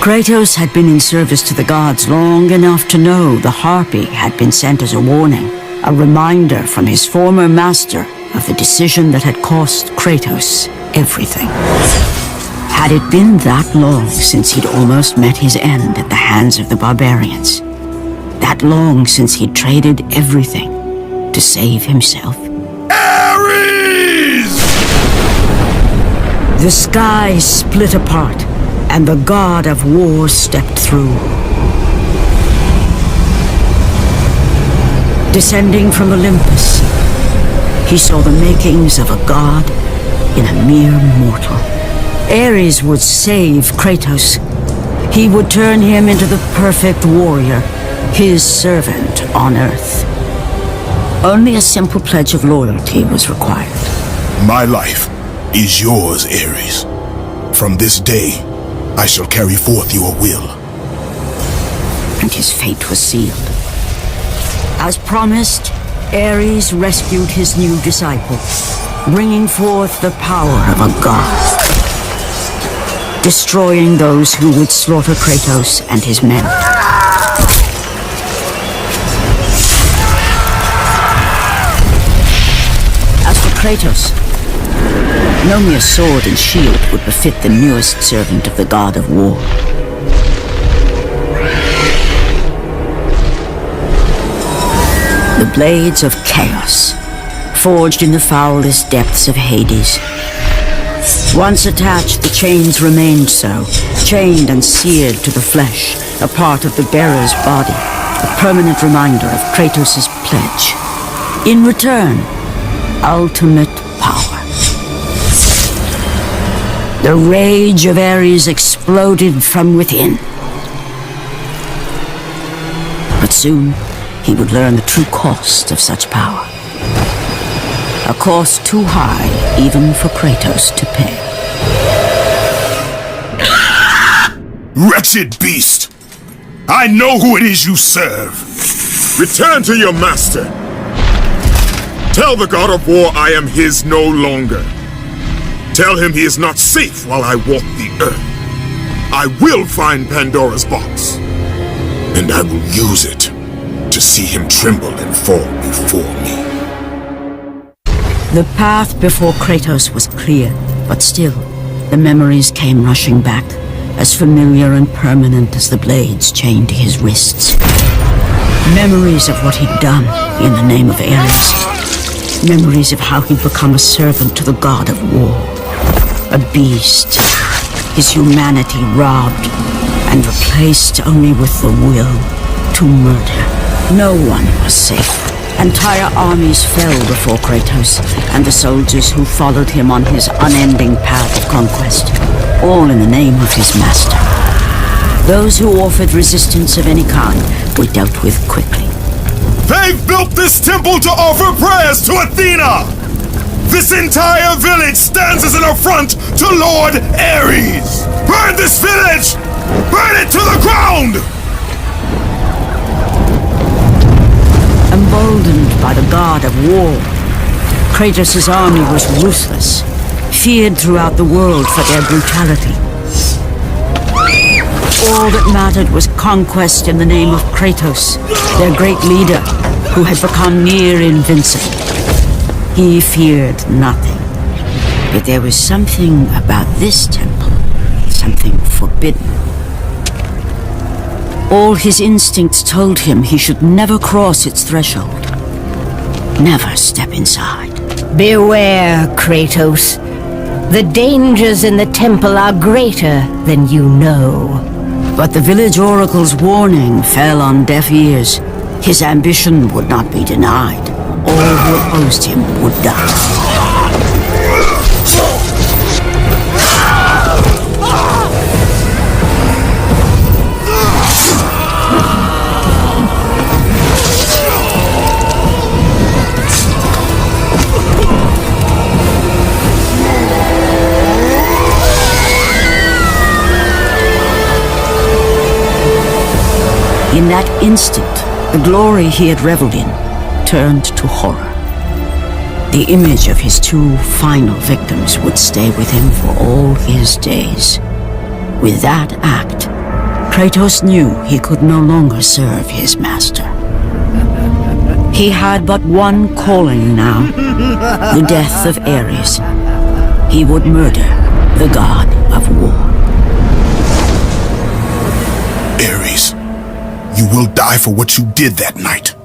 Kratos had been in service to the gods long enough to know the Harpy had been sent as a warning, a reminder from his former master of the decision that had cost Kratos everything. Had it been that long since he'd almost met his end at the hands of the barbarians? That long since he'd traded everything to save himself? Ares! The sky split apart, and the god of war stepped through. Descending from Olympus, he saw the makings of a god in a mere mortal. Ares would save Kratos. He would turn him into the perfect warrior, his servant on Earth. Only a simple pledge of loyalty was required. My life is yours, Ares. From this day, I shall carry forth your will. And his fate was sealed. As promised, Ares rescued his new disciple, bringing forth the power of a god, destroying those who would slaughter Kratos and his men. As for Kratos, no mere sword and shield would befit the newest servant of the god of war. The blades of chaos, forged in the foulest depths of Hades. Once attached, the chains remained so, chained and seared to the flesh, a part of the bearer's body, a permanent reminder of Kratos' pledge. In return, ultimate power. The rage of Ares exploded from within. But soon, he would learn the true cost of such power. A cost too high even for Kratos to pay. Wretched beast! I know who it is you serve! Return to your master! Tell the god of war I am his no longer. Tell him he is not safe while I walk the earth. I will find Pandora's box, and I will use it to see him tremble and fall before me. The path before Kratos was clear, but still, the memories came rushing back, as familiar and permanent as the blades chained to his wrists. Memories of what he'd done in the name of Ares. Memories of how he'd become a servant to the god of war. A beast, his humanity robbed and replaced only with the will to murder. No one was safe. Entire armies fell before Kratos and the soldiers who followed him on his unending path of conquest, all in the name of his master. Those who offered resistance of any kind were dealt with quickly. They've built this temple to offer prayers to Athena! This entire village stands as an affront to Lord Ares! Burn this village! Burn it to the ground! Emboldened by the god of war, Kratos' army was ruthless, feared throughout the world for their brutality. All that mattered was conquest in the name of Kratos, their great leader, who had become near invincible. He feared nothing. But there was something about this temple, something forbidden. All his instincts told him he should never cross its threshold. Never step inside. Beware, Kratos. The dangers in the temple are greater than you know. But the village oracle's warning fell on deaf ears. His ambition would not be denied. All who opposed him would die. In that instant, the glory he had reveled in turned to horror. The image of his two final victims would stay with him for all his days. With that act, Kratos knew he could no longer serve his master. He had but one calling now, the death of Ares. He would murder the god of war. Ares, you will die for what you did that night.